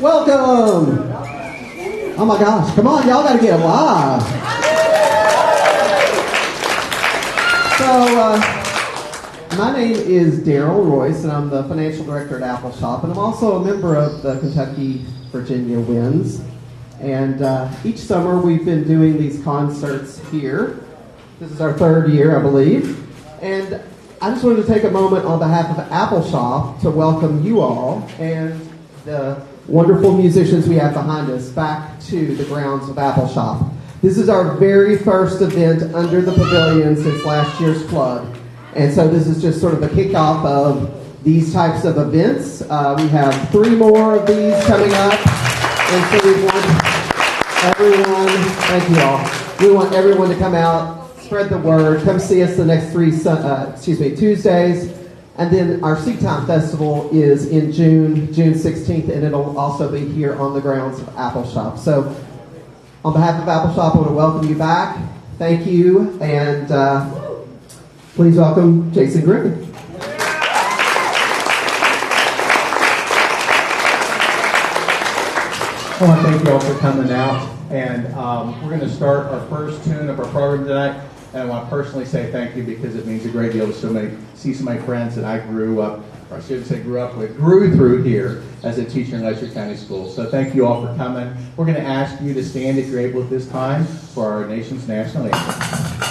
Welcome! Oh my gosh, come on, y'all gotta get live. So, my name is Daryl Royce, and I'm the financial director at Apple Shop, and I'm also a member of the Kentucky-Virginia Winds. And each summer we've been doing these concerts here. This is our third year, I believe. And I just wanted to take a moment on behalf of Apple Shop to welcome you all and the wonderful musicians we have behind us back to the grounds of Apple Shop. This is our very first event under the pavilion since last year's flood. And so this is just sort of a kickoff of these types of events. We have 3 more of these coming up. And so we want everyone, thank you all. We want everyone to come out, spread the word, come see us the next 3 Tuesdays. And then our Seed Time Festival is in June 16th, and it'll also be here on the grounds of Apple Shop. So on behalf of Apple Shop, I want to welcome you back. Thank you, and please welcome Jason Griffin. I want to thank you all for coming out, and we're going to start our first tune of our program tonight. And I want to personally say thank you because it means a great deal to see so many friends that I grew up, or I shouldn't say grew up with, grew through here as a teacher in Letcher County Schools. So thank you all for coming. We're going to ask you to stand if you're able at this time for our nation's national anthem.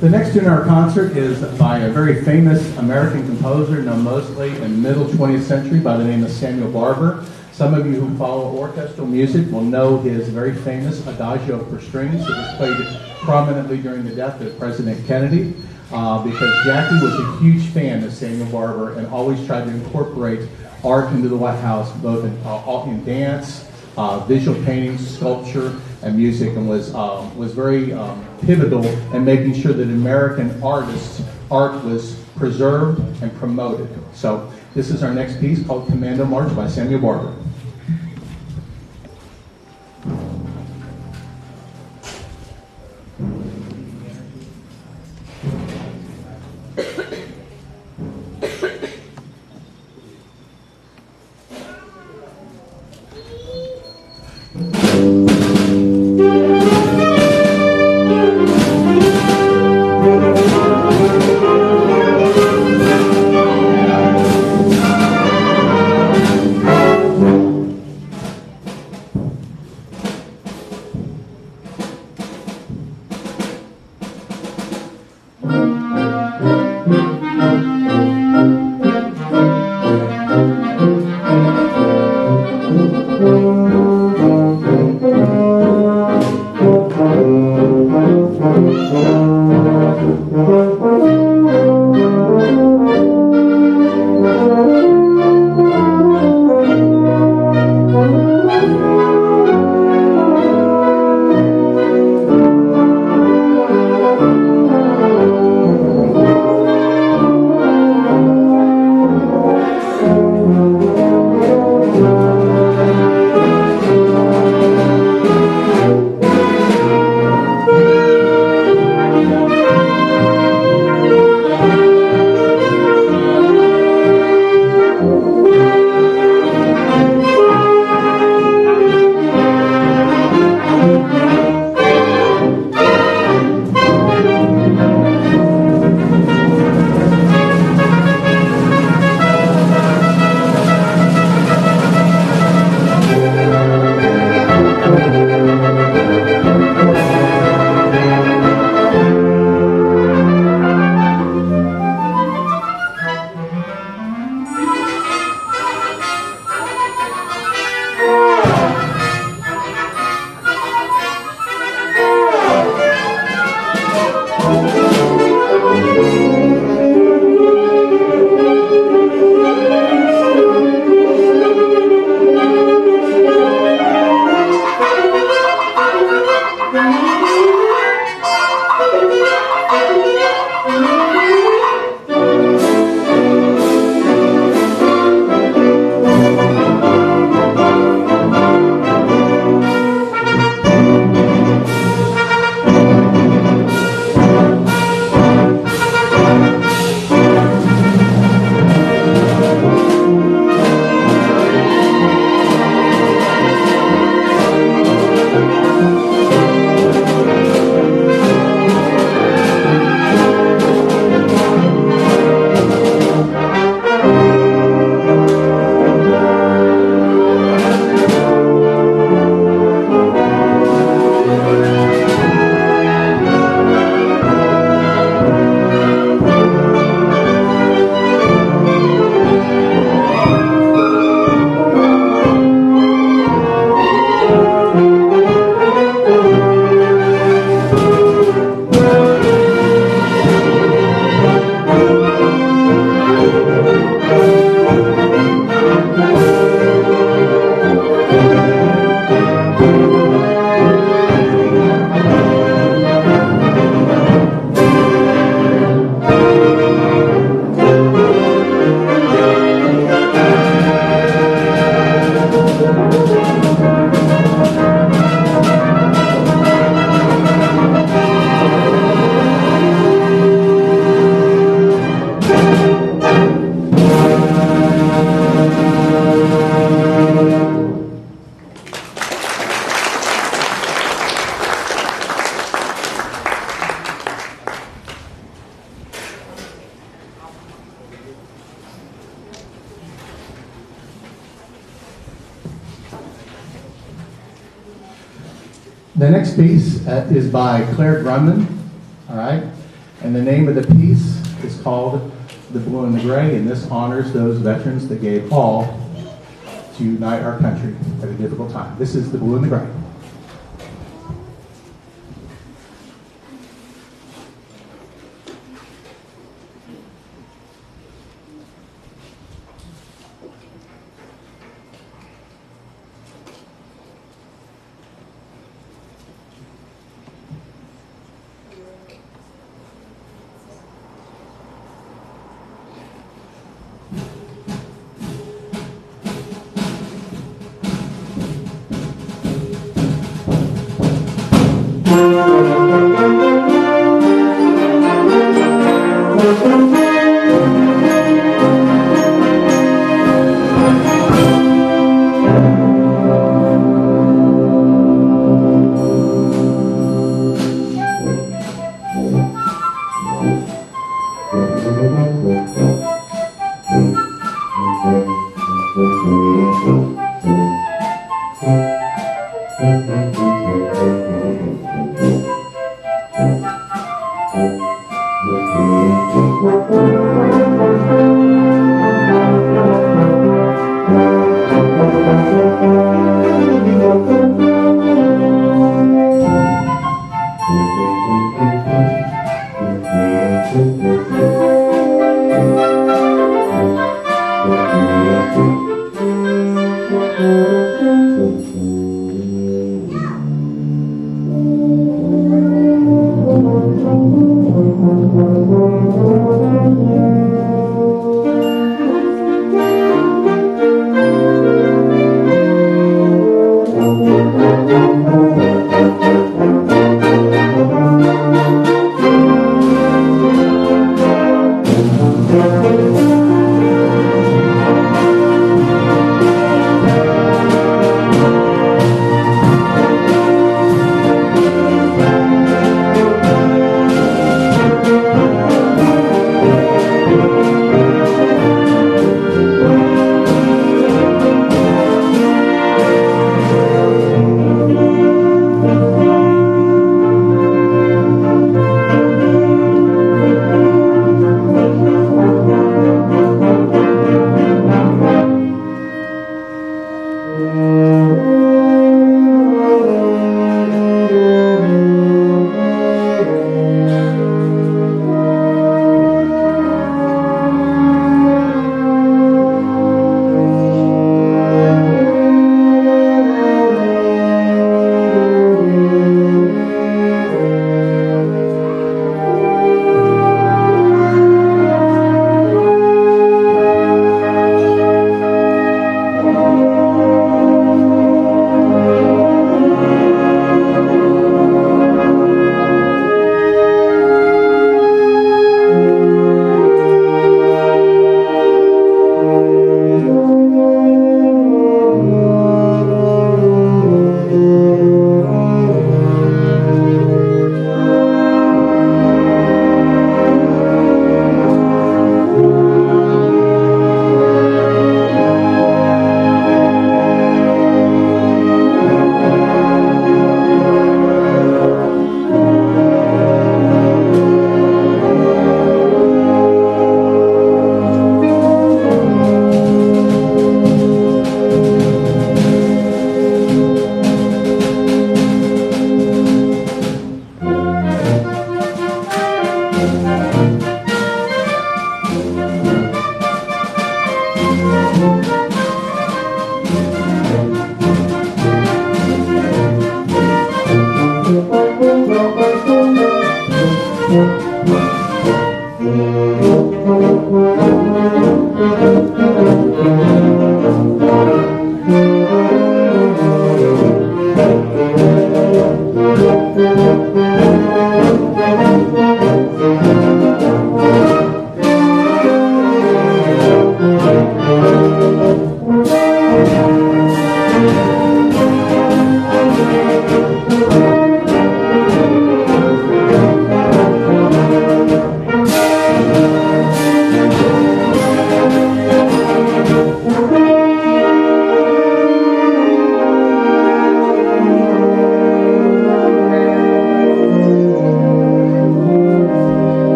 The next tune in our concert is by a very famous American composer known mostly in the middle 20th century by the name of Samuel Barber. Some of you who follow orchestral music will know his very famous Adagio for Strings that was played prominently during the death of President Kennedy because Jackie was a huge fan of Samuel Barber and always tried to incorporate art into the White House, both in dance, visual painting, sculpture, and music, and was very pivotal in making sure that American artists' art was preserved and promoted. So this is our next piece called Commando March by Samuel Barber. The next piece is by Claire Grumman, all right? And the name of the piece is called The Blue and the Gray, and this honors those veterans that gave all to unite our country at a difficult time. This is The Blue and the Gray.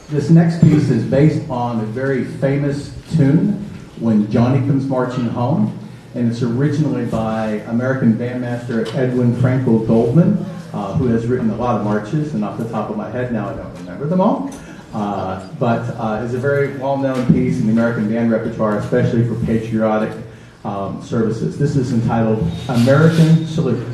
This next piece is based on a very famous tune, When Johnny Comes Marching Home, and it's originally by American bandmaster Edwin Frankel Goldman, who has written a lot of marches, and off the top of my head now I don't remember them all, but it's a very well-known piece in the American band repertoire, especially for patriotic services. This is entitled American Salute.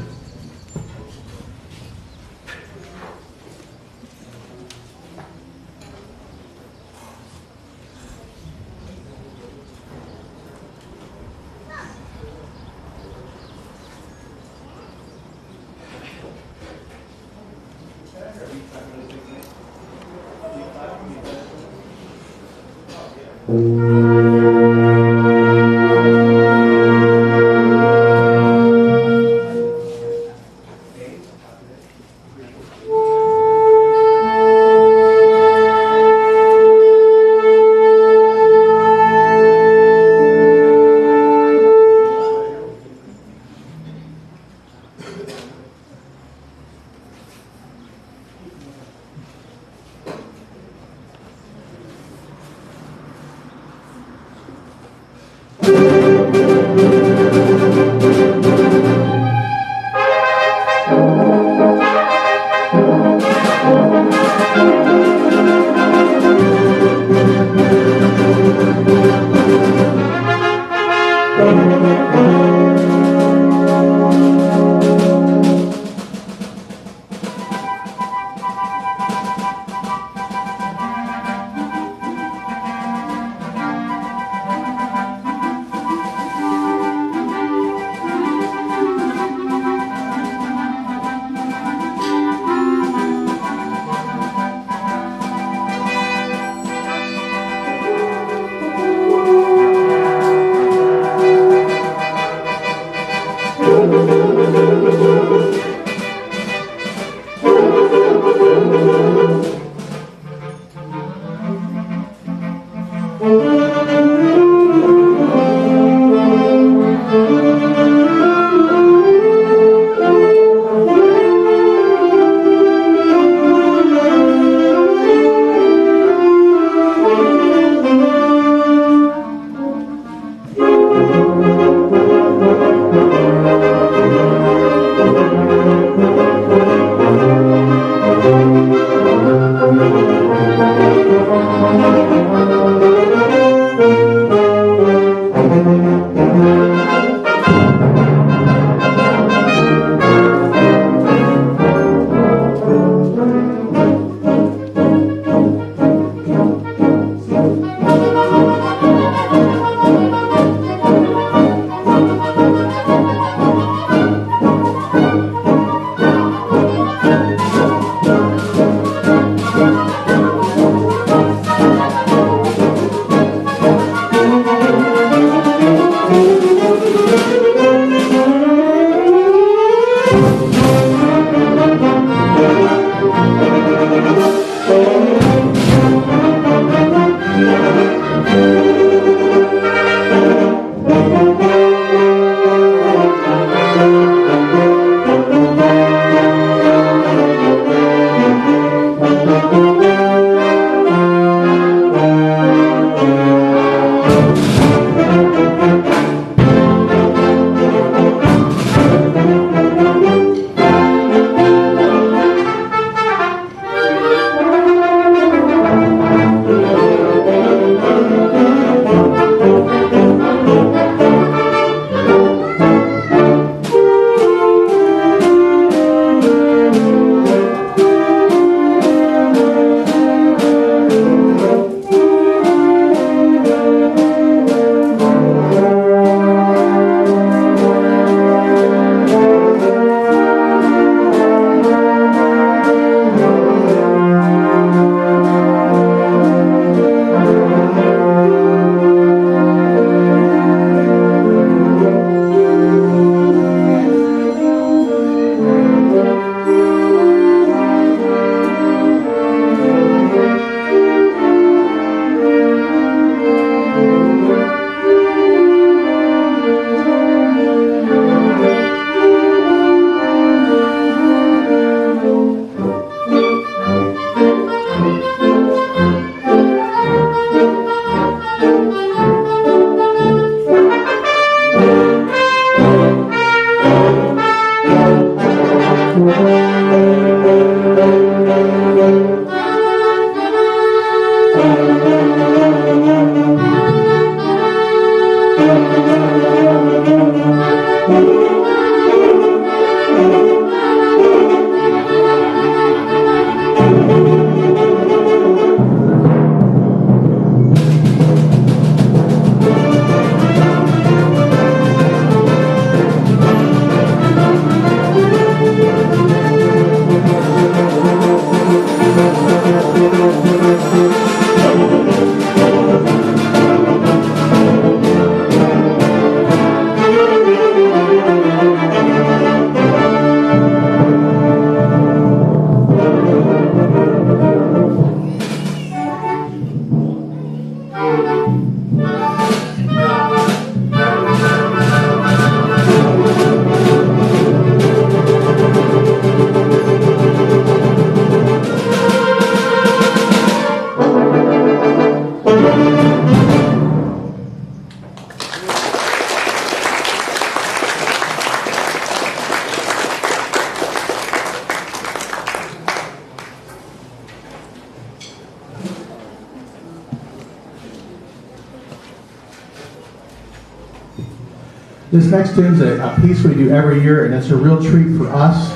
This next tune is a piece we do every year, and it's a real treat for us.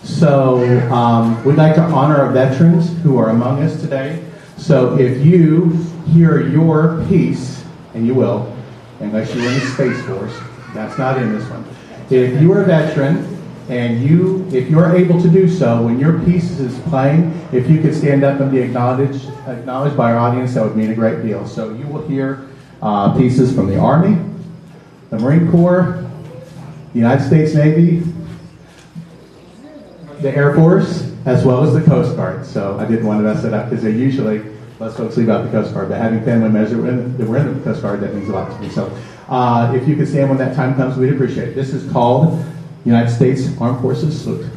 So we'd like to honor our veterans who are among us today. So if you hear your piece, and you will, unless you're in the Space Force, that's not in this one. If you are a veteran, and if you're able to do so, when your piece is playing, if you could stand up and be acknowledged by our audience, that would mean a great deal. So you will hear pieces from the Army, the Marine Corps, the United States Navy, the Air Force, as well as the Coast Guard. So I didn't want to mess it up because they usually, most folks leave out the Coast Guard, but having family members that were in the Coast Guard, that means a lot to me. So if you could stand when that time comes, we'd appreciate it. This is called United States Armed Forces Salute.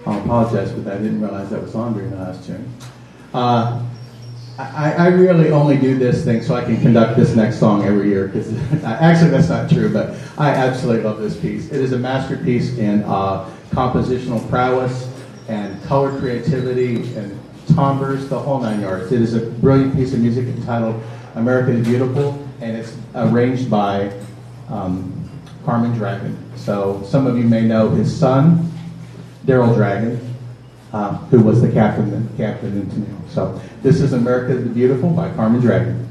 I apologize for that. I didn't realize that was on during the last tune. I really only do this thing so I can conduct this next song every year, because actually that's not true, but I absolutely love this piece. It is a masterpiece in compositional prowess and color creativity and timbres, the whole 9 yards. It is a brilliant piece of music entitled America the Beautiful, and it's arranged by Carmen Dragon. So some of you may know his son, Daryl Dragon, who was the captain in Tenille. So this is America the Beautiful by Carmen Dragon.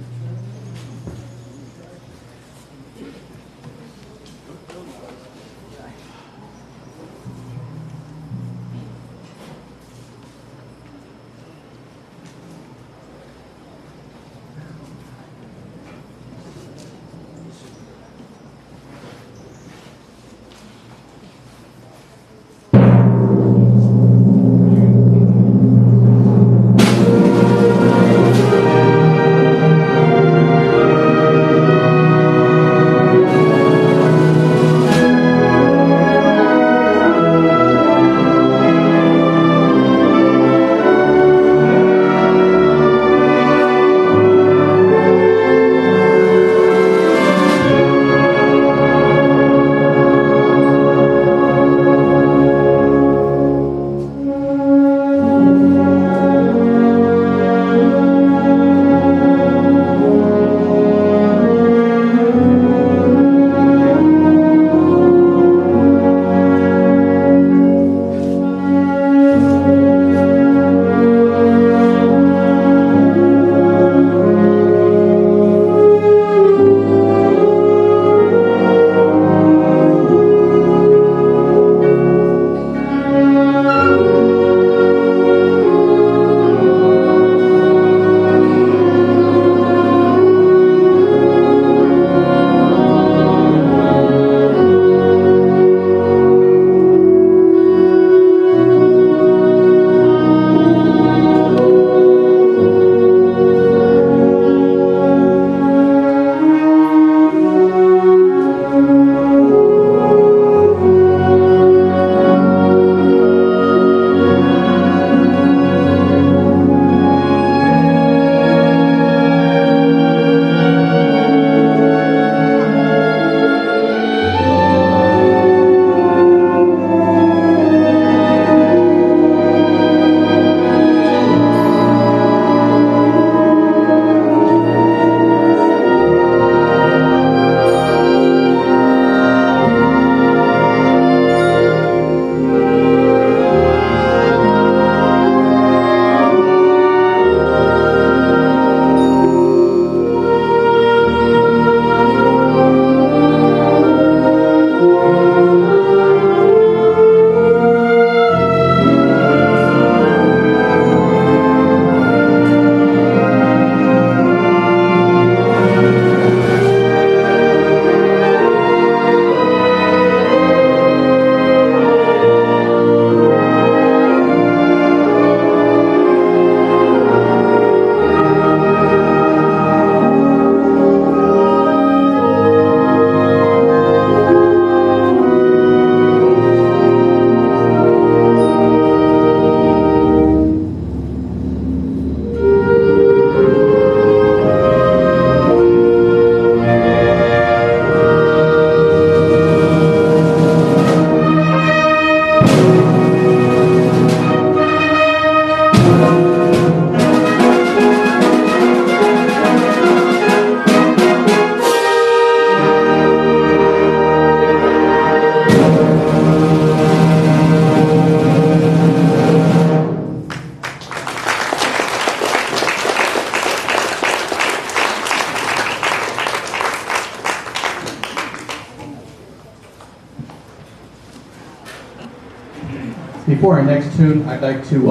Before our next tune, I'd like to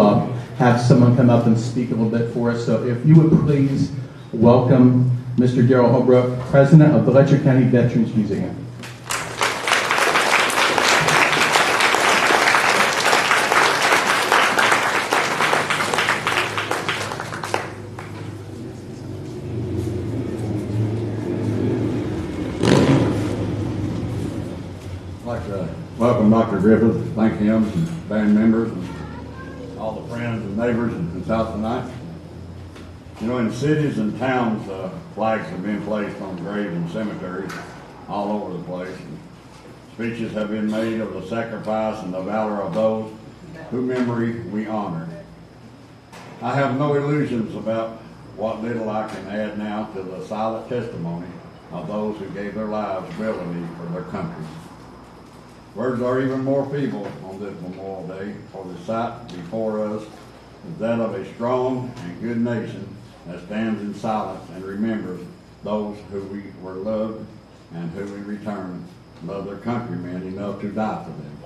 have someone come up and speak a little bit for us. So if you would please welcome Mr. Darrell Holbrook, President of the Letcher County Veterans Museum. I'd like to welcome Dr. Griffith, thank him, and band members, and all the friends and neighbors in South tonight. You know, in cities and towns, flags have been placed on graves and cemeteries all over the place. And speeches have been made of the sacrifice and the valor of those whose memory we honor. I have no illusions about what little I can add now to the silent testimony of those who gave their lives willingly for their country. Words are even more feeble on this Memorial Day, for the sight before us is that of a strong and good nation that stands in silence and remembers those who we were loved and who in return love their countrymen enough to die for them.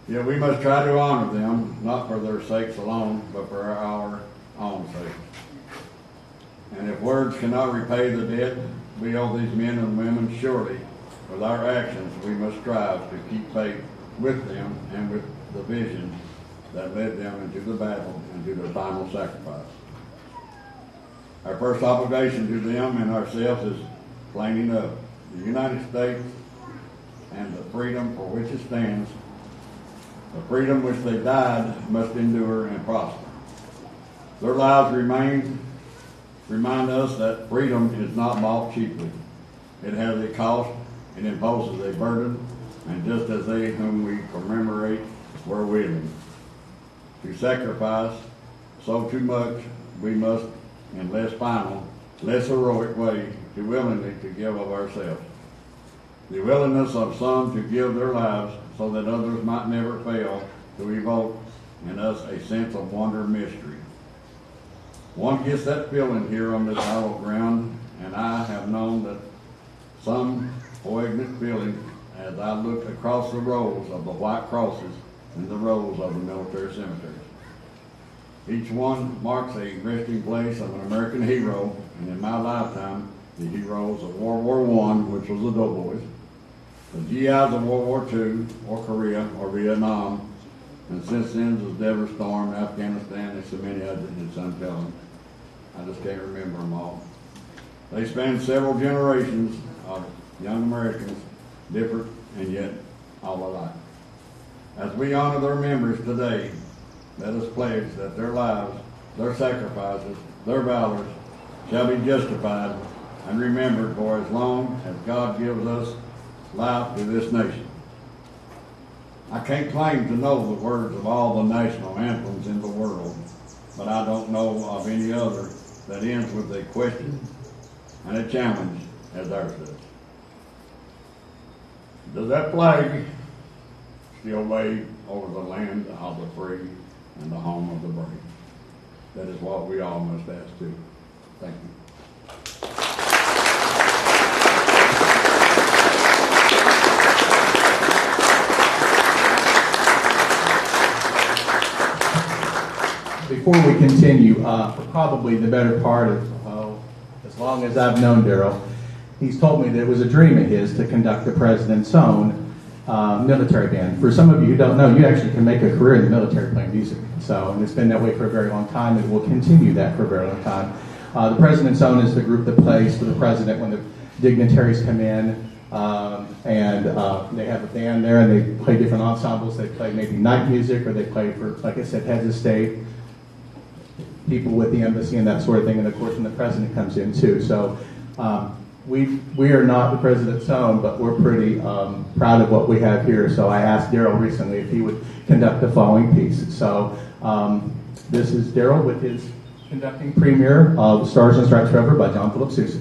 Yet we must try to honor them, not for their sakes alone, but for our own sake. And if words cannot repay the debt we owe these men and women, surely with our actions we must strive to keep faith with them and with the vision that led them into the battle and to their final sacrifice. Our first obligation to them and ourselves is plain enough. The United States and the freedom for which it stands, the freedom which they died, must endure and prosper. Their lives remind us that freedom is not bought cheaply. It has a cost, it imposes a burden, and just as they whom we commemorate were willing to sacrifice, so too much we must, in less final, less heroic way, to willingly to give of ourselves. The willingness of some to give their lives so that others might never fail to evoke in us a sense of wonder and mystery. One gets that feeling here on this hallowed ground, and I have known that some poignant feeling as I look across the rows of the white crosses and the rows of the military cemeteries. Each one marks a resting place of an American hero, and in my lifetime, the heroes of World War I, which was the doughboys, the GIs of World War II, or Korea, or Vietnam, and since then the Desert Storm, Afghanistan, and so many others, it's untelling. I just can't remember them all. They spanned several generations of young Americans, different and yet all alike. As we honor their memories today, let us pledge that their lives, their sacrifices, their valors shall be justified and remembered for as long as God gives us life to this nation. I can't claim to know the words of all the national anthems in the world, but I don't know of any other that ends with a question and a challenge as ours does. Does that flag still wave over the land of the free and the home of the brave? That is what we all must ask too. Thank you. Before we continue, for probably the better part of, as long as I've known Darrell, he's told me that it was a dream of his to conduct the President's Own military band. For some of you who don't know, you actually can make a career in the military playing music. So, and it's been that way for a very long time, and will continue that for a very long time. The President's Own is the group that plays for the President when the dignitaries come in, and they have a band there, and they play different ensembles. They play maybe night music, or they play for, like I said, heads of state, people with the embassy and that sort of thing, and of course when the President comes in too. So we are not the President's Own, but we're pretty proud of what we have here. So I asked Darrell recently if he would conduct the following piece. So this is Darrell with his conducting premiere of Stars and Stripes Forever by John Philip Sousa.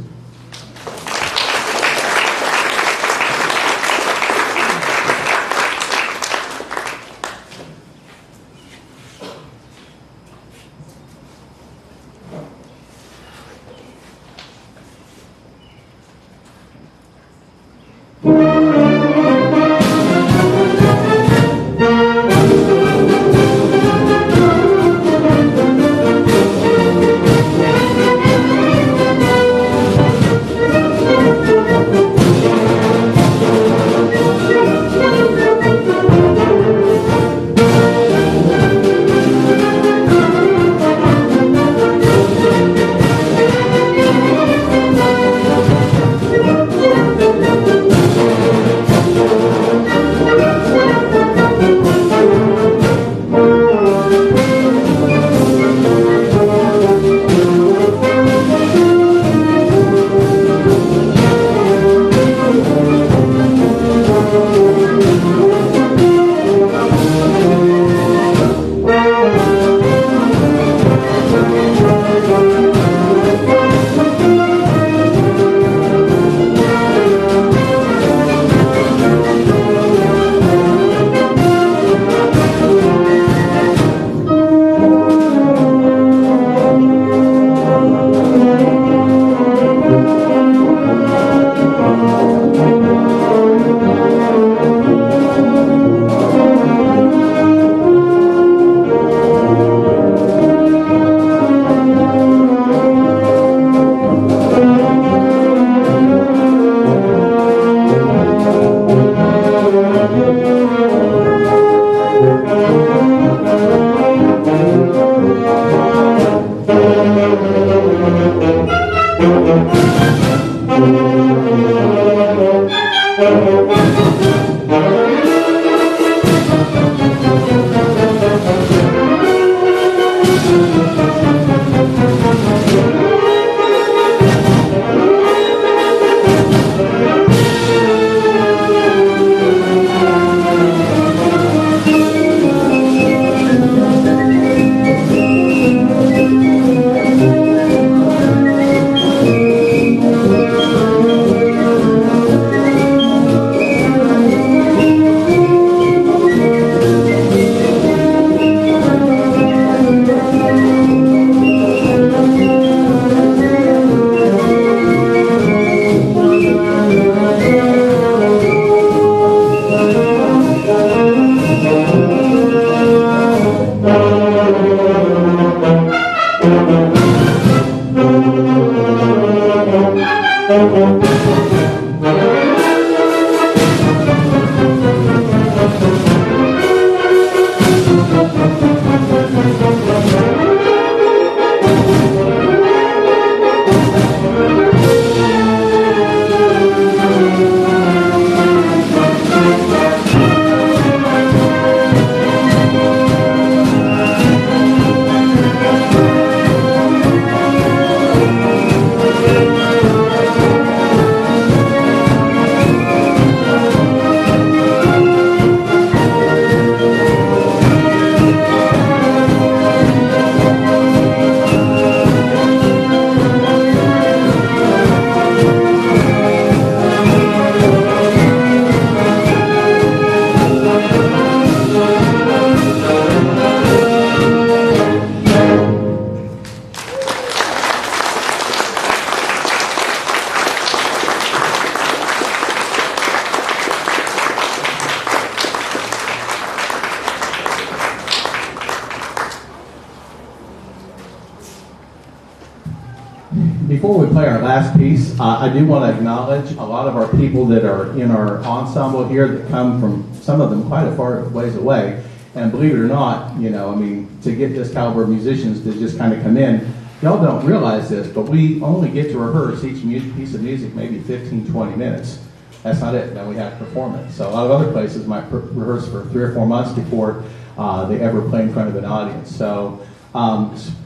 before we play our last piece, I do want to acknowledge a lot of our people that are in our ensemble here that come from, some of them, quite a far ways away. And believe it or not, to get this caliber of musicians to just kind of come in, y'all don't realize this, but we only get to rehearse each piece of music maybe 15, 20 minutes. That's not it. Then we have performance. So a lot of other places might rehearse for 3 or 4 months before they ever play in front of an audience. So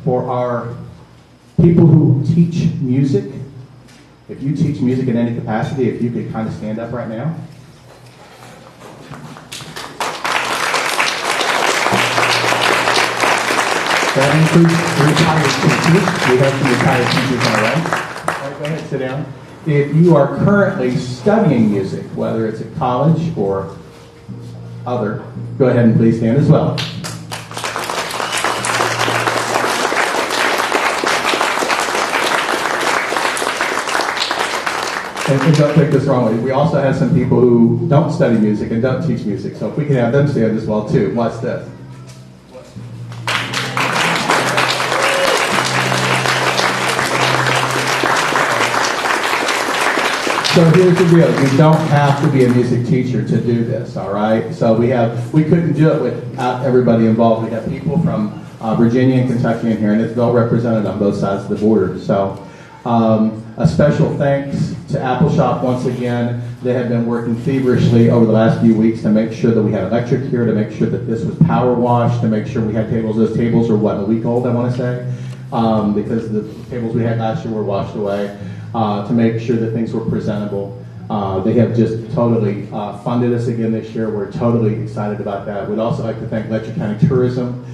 for our people who teach music, if you teach music in any capacity, if you could kind of stand up right now. That includes retired teachers. We have some retired teachers on the right. All right, go ahead, sit down. If you are currently studying music, whether it's at college or other, go ahead and please stand as well. And don't take this wrongly. We also have some people who don't study music and don't teach music. So if we can have them stand as well too. Watch this. So here's the deal. You don't have to be a music teacher to do this, all right? So we couldn't do it without everybody involved. We have people from Virginia and Kentucky in here, and it's well represented on both sides of the border. So a special thanks to Apple Shop once again. They have been working feverishly over the last few weeks to make sure that we had electric here, to make sure that this was power washed, to make sure we had tables. Those tables are, a week old, I want to say, because the tables we had last year were washed away. To make sure that things were presentable. They have just totally funded us again this year. We're totally excited about that. We'd also like to thank Letcher County Tourism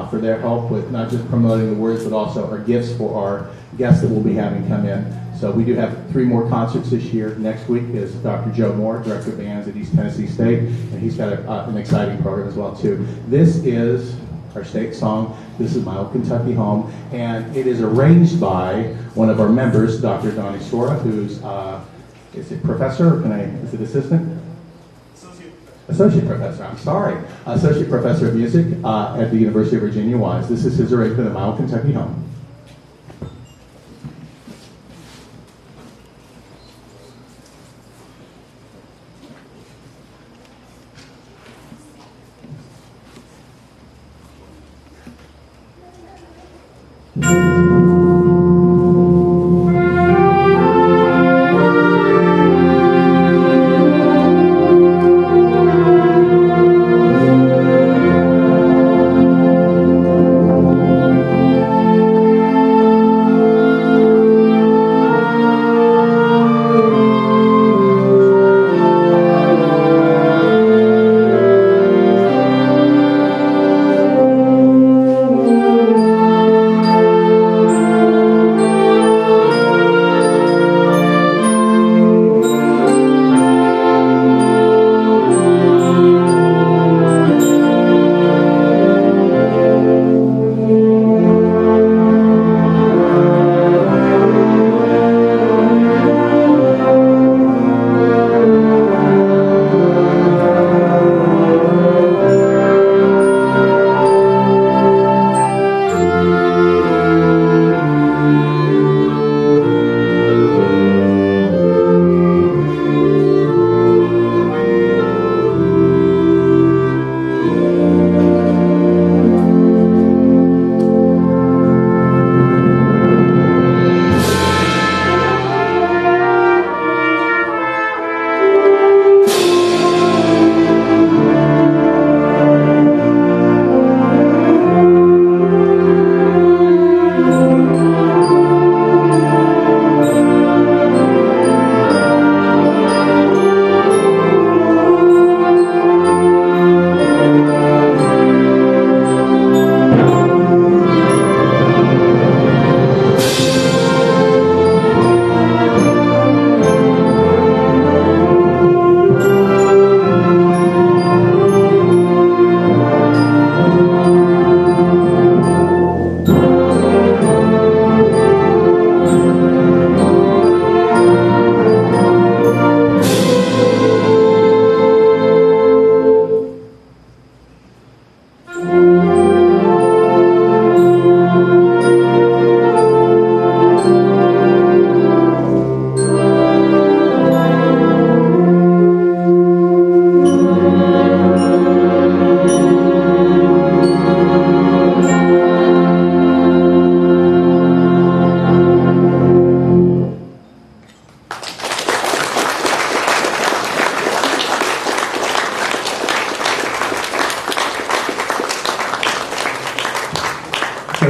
for their help with not just promoting the words, but also our gifts for our guests that we'll be having come in. So we do have 3 more concerts this year. Next week is Dr. Joe Moore, Director of Bands at East Tennessee State, and he's got an exciting program as well, too. This is our state song. This is My Old Kentucky Home, and it is arranged by one of our members, Dr. Donnie Sora, who's, is it professor, or is it assistant? Associate professor, I'm sorry. Associate professor of music at the University of Virginia Wise. This is his arrangement of My Old Kentucky Home.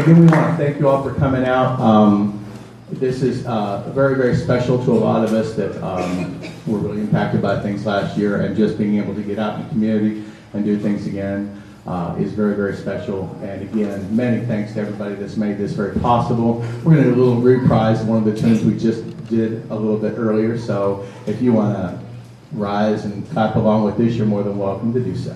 again, we want to thank you all for coming out. This is very, very special to a lot of us that were really impacted by things last year, and just being able to get out in the community and do things again is very, very special. And again, many thanks to everybody that's made this very possible. We're going to do a little reprise of one of the tunes we just did a little bit earlier, so if you want to rise and clap along with this, you're more than welcome to do so.